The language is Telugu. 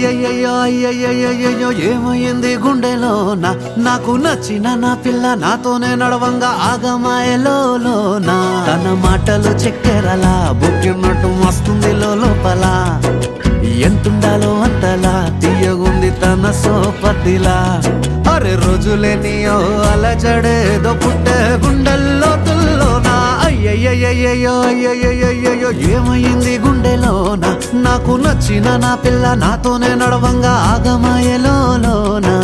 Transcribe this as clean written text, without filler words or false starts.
అయ్యయ్యో అయ్యయ్యో ఏమైంది గుండెలోన నాకు నచ్చిన నా పిల్ల నాతోనే నడవంగా ఆగమాయలోనా తన మాటలు చక్కెరలా బుక్కినట్టు వస్తుంది లోపల ఎంతుండాలో అంతలా తీయగుంది తన సోపతిలా అరే రోజులేనియో అలజడేదో పుట్టే గుండెల్లో తుల్లోనా అయ్యయ్యో అయ్యయ్యో ఏమైంది గుండెలోన నాకు నచ్చిన నా పిల్ల నాతోనే నడవంగా ఆగమాయలోనా